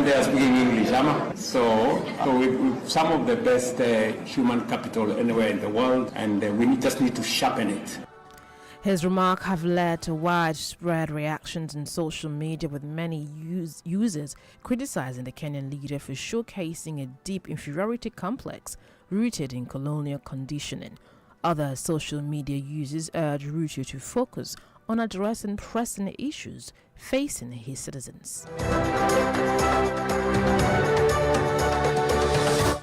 they are speaking English, so we've some of the best human capital anywhere in the world, and we just need to sharpen it. His remarks have led to widespread reactions on social media, with many users criticizing the Kenyan leader for showcasing a deep inferiority complex rooted in colonial conditioning. Other social media users urge Ruto to focus on addressing pressing issues facing his citizens.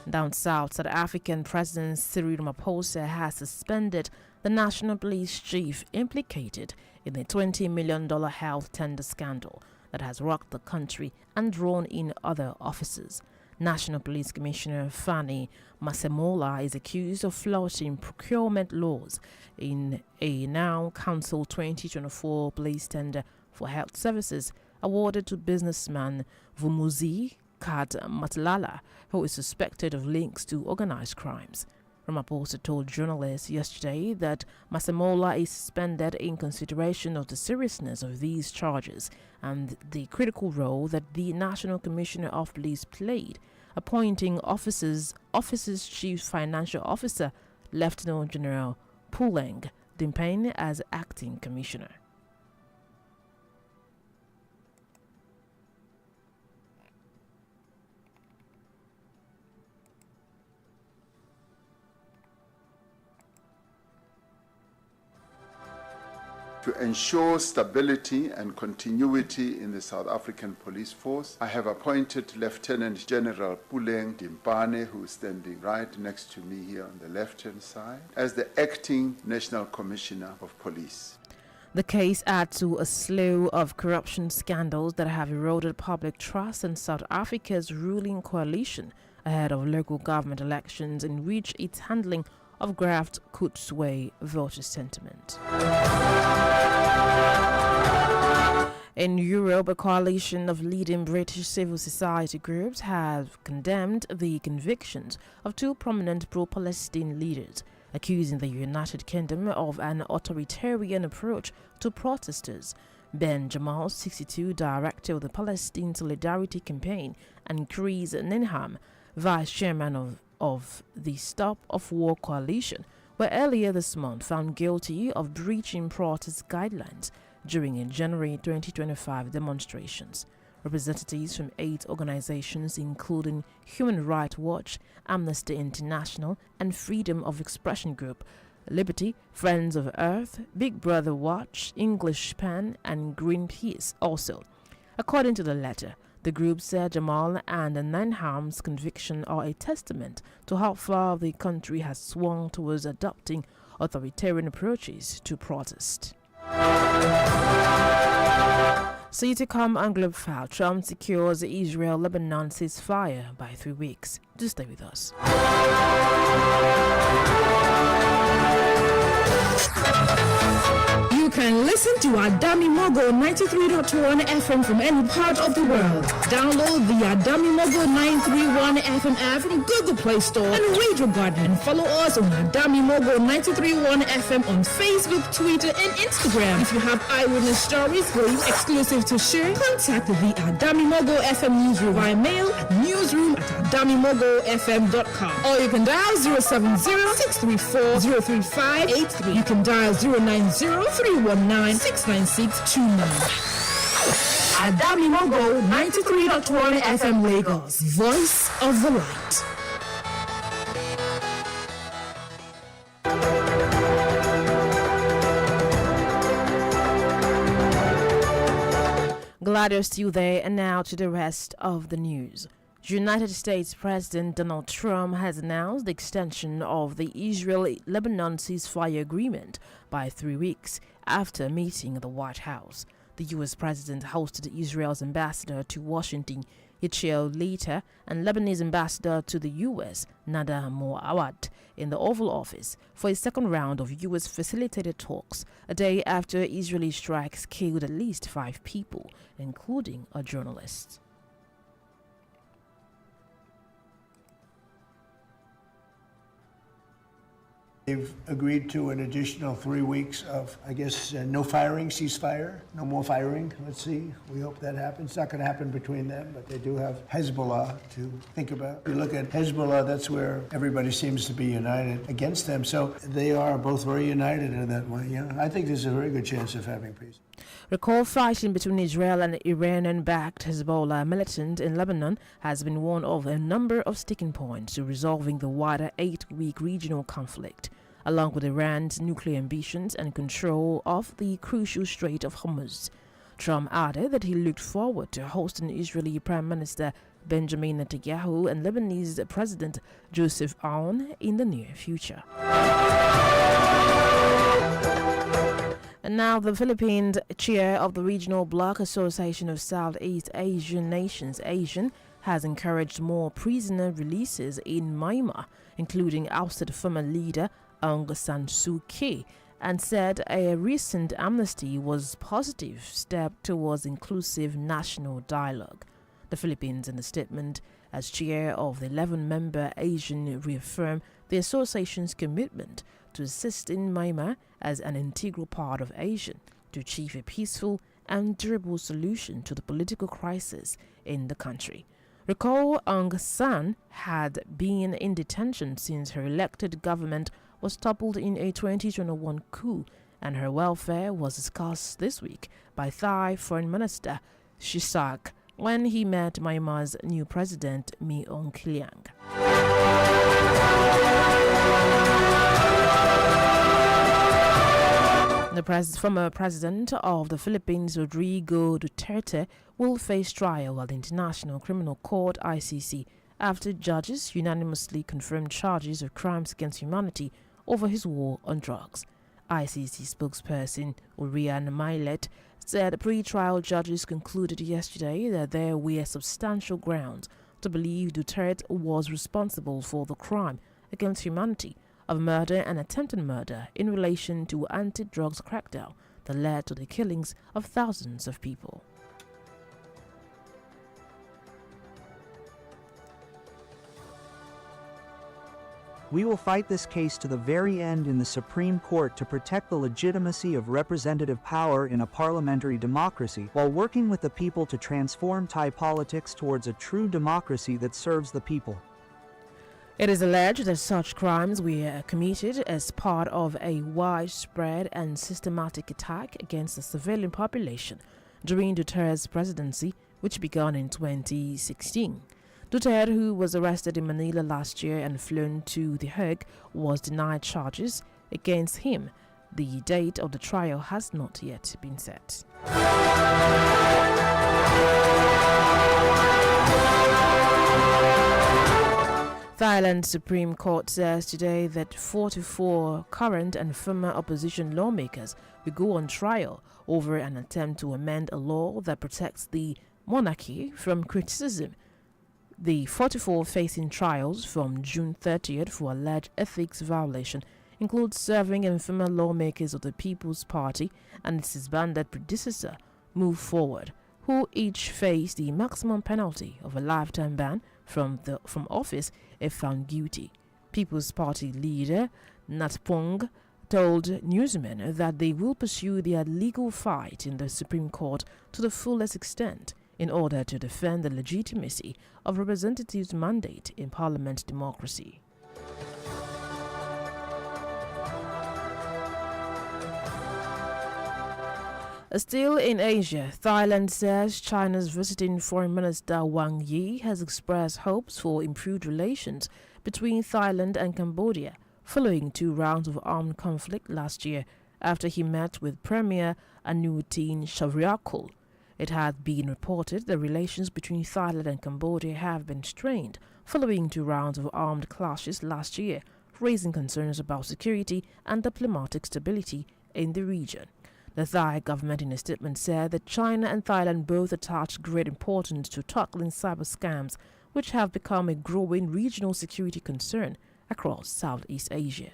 Down south, South African President Cyril Ramaphosa has suspended the national police chief implicated in the $20 million health tender scandal that has rocked the country and drawn in other officers. National Police Commissioner Fanny Masemola is accused of flouting procurement laws in a now cancelled 2024 police tender for health services awarded to businessman Vumuzi Kad Matlala, who is suspected of links to organized crimes. Ramaphosa told journalists yesterday that Masemola is suspended in consideration of the seriousness of these charges and the critical role that the National Commissioner of Police played, appointing officer's Chief Financial Officer, Lieutenant General Puleng Dimpane, as acting commissioner. To ensure stability and continuity in the South African Police Force, I have appointed Lieutenant General Puleng Dimpane, who is standing right next to me here on the left-hand side, as the acting National Commissioner of Police. The case adds to a slew of corruption scandals that have eroded public trust in South Africa's ruling coalition ahead of local government elections, in which its handling of graft could sway voter sentiment. In Europe, a coalition of leading British civil society groups have condemned the convictions of two prominent pro-Palestine leaders, accusing the United Kingdom of an authoritarian approach to protesters. Ben Jamal, 62, director of the Palestine Solidarity Campaign, and Chris Ninham, vice chairman of the Stop of War Coalition, were earlier this month found guilty of breaching protest guidelines during a January 2025 demonstrations. Representatives from 8 organizations, including Human Rights Watch, Amnesty International, and Freedom of Expression Group, Liberty, Friends of Earth, Big Brother Watch, English Pen, and Greenpeace also. According to the letter, the group said Jamal and Ninham's conviction are a testament to how far the country has swung towards adopting authoritarian approaches to protest. CITICOM and Globe File, Trump secures Israel-Lebanon ceasefire by 3 weeks. Do stay with us. You can listen to Adami Mogo 93.1 FM from any part of the world. Download the Adami Mogo 931 FM app from Google Play Store and Radio Garden. And follow us on Adami Mogo 93.1 FM on Facebook, Twitter, and Instagram. If you have eyewitness stories or exclusive to share, contact the Adami Mogo FM newsroom via mail at newsroom@adamimogofm.com. Or you can dial 070-634-03583. You can dial 090-319-69629. Adami Mogo 93.1 FM Lagos, Voice of the Light. Glad you're still there, and now to the rest of the news. United States President Donald Trump has announced the extension of the Israel-Lebanon ceasefire agreement by 3 weeks after meeting at the White House. The U.S. President hosted Israel's ambassador to Washington, Yichel Leiter, and Lebanese ambassador to the U.S., Nada Moawad, in the Oval Office for a second round of U.S. facilitated talks, a day after Israeli strikes killed at least 5 people, including a journalist. They've agreed to an additional 3 weeks of, I guess, no firing, ceasefire, no more firing. Let's see. We hope that happens. It's not going to happen between them, but they do have Hezbollah to think about. If you look at Hezbollah, that's where everybody seems to be united against them. So they are both very united in that way. Yeah, I think there's a very good chance of having peace. Recall fighting between Israel and Iranian-backed Hezbollah militant in Lebanon has been one of a number of sticking points to resolving the wider 8-week regional conflict, along with Iran's nuclear ambitions and control of the crucial Strait of Hormuz. Trump added that he looked forward to hosting Israeli Prime Minister Benjamin Netanyahu and Lebanese President Joseph Aoun in the near future. And now the Philippines chair of the Regional Bloc Association of Southeast Asian Nations, ASEAN, has encouraged more prisoner releases in Myanmar, including ousted former leader Aung San Suu Kyi, and said a recent amnesty was a positive step towards inclusive national dialogue. The Philippines, in a statement as chair of the 11-member ASEAN, reaffirmed the association's commitment to assist in Myanmar as an integral part of ASEAN to achieve a peaceful and durable solution to the political crisis in the country. Recall Aung San had been in detention since her elected government was toppled in a 2021 coup, and her welfare was discussed this week by Thai Foreign Minister Shisak when he met Myanmar's new president Mi Aung Hlaing. The former president of the Philippines, Rodrigo Duterte, will face trial at the International Criminal Court (ICC) after judges unanimously confirmed charges of crimes against humanity over his war on drugs. ICC spokesperson Urian Mailet said pre-trial judges concluded yesterday that there were substantial grounds to believe Duterte was responsible for the crime against humanity of murder and attempted murder in relation to anti-drugs crackdown that led to the killings of thousands of people. We will fight this case to the very end in the Supreme Court to protect the legitimacy of representative power in a parliamentary democracy, while working with the people to transform Thai politics towards a true democracy that serves the people. It is alleged that such crimes were committed as part of a widespread and systematic attack against the civilian population during Duterte's presidency, which began in 2016. Duterte, who was arrested in Manila last year and flown to The Hague, was denied charges against him. The date of the trial has not yet been set. Thailand's Supreme Court says today that 44 current and former opposition lawmakers will go on trial over an attempt to amend a law that protects the monarchy from criticism. The 44 facing trials from June 30th for alleged ethics violation include serving and former lawmakers of the People's Party and its disbanded predecessor, Move Forward, who each face the maximum penalty of a lifetime ban from office if found guilty. People's Party leader Natpong told newsmen that they will pursue their legal fight in the Supreme Court to the fullest extent in order to defend the legitimacy of representatives' mandate in parliament democracy. Still in Asia, Thailand says China's visiting Foreign Minister Wang Yi has expressed hopes for improved relations between Thailand and Cambodia following 2 rounds of armed conflict last year after he met with Premier Anutin Charnvirakul. It had been reported that relations between Thailand and Cambodia have been strained following 2 rounds of armed clashes last year, raising concerns about security and diplomatic stability in the region. The Thai government in a statement said that China and Thailand both attach great importance to tackling cyber scams, which have become a growing regional security concern across Southeast Asia.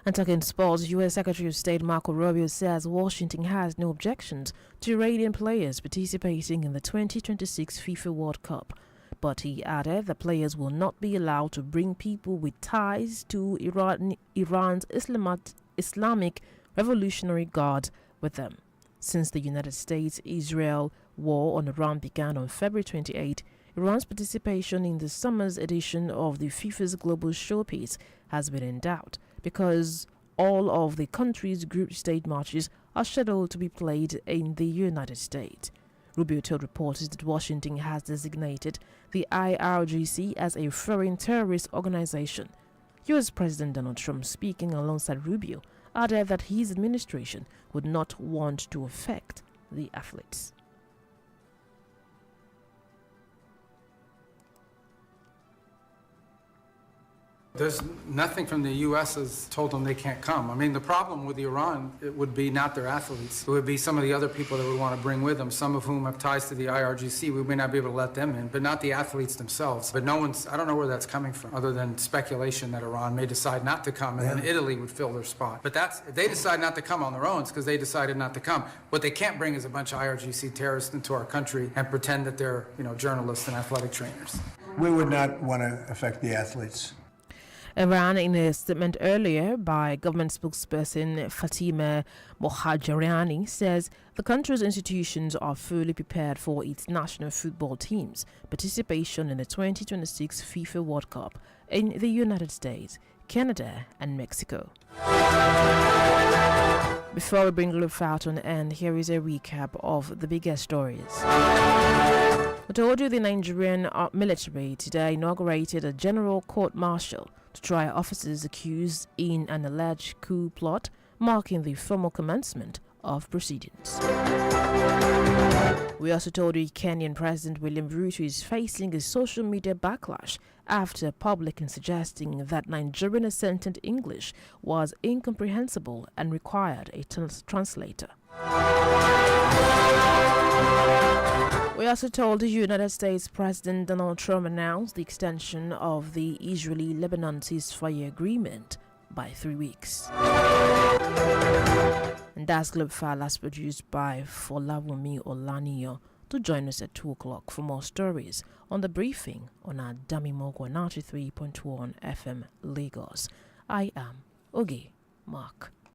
And talking sports, U.S. Secretary of State Marco Rubio says Washington has no objections to Iranian players participating in the 2026 FIFA World Cup. But he added that players will not be allowed to bring people with ties to Iran's Islamic Revolutionary Guard with them. Since the United States-Israel war on Iran began on February 28, Iran's participation in the summer's edition of the FIFA's Global Showpiece has been in doubt because all of the country's group stage matches are scheduled to be played in the United States. Rubio told reporters that Washington has designated the IRGC as a foreign terrorist organization. U.S. President Donald Trump, speaking alongside Rubio, added that his administration would not want to affect the athletes. There's nothing from the U.S. has told them they can't come. I mean, the problem with Iran, it would be not their athletes. It would be some of the other people that we want to bring with them, some of whom have ties to the IRGC. We may not be able to let them in, but not the athletes themselves. But I don't know where that's coming from, other than speculation that Iran may decide not to come, and then Italy would fill their spot. But if they decide not to come on their own, it's because they decided not to come. What they can't bring is a bunch of IRGC terrorists into our country and pretend that they're, journalists and athletic trainers. We would not want to affect the athletes. Iran, in a statement earlier by government spokesperson Fatima Mohajeriani, says the country's institutions are fully prepared for its national football team's participation in the 2026 FIFA World Cup in the United States, Canada, and Mexico. Before we bring Globe File to an end, here is a recap of the biggest stories. I told you the Nigerian military today inaugurated a general court-martial to try officers accused in an alleged coup plot, marking the formal commencement of proceedings. We also told you Kenyan President William Ruto is facing a social media backlash after publicly suggesting that Nigerian accented English was incomprehensible and required a translator. We also told the United States President Donald Trump announced the extension of the Israeli-Lebanon ceasefire agreement by 3 weeks. And that's Globe File, as produced by Folawumi Olaniyo. To join us at 2 o'clock for more stories on the briefing on our Damimogo 93.1 FM Lagos. I am Ogboi Mark.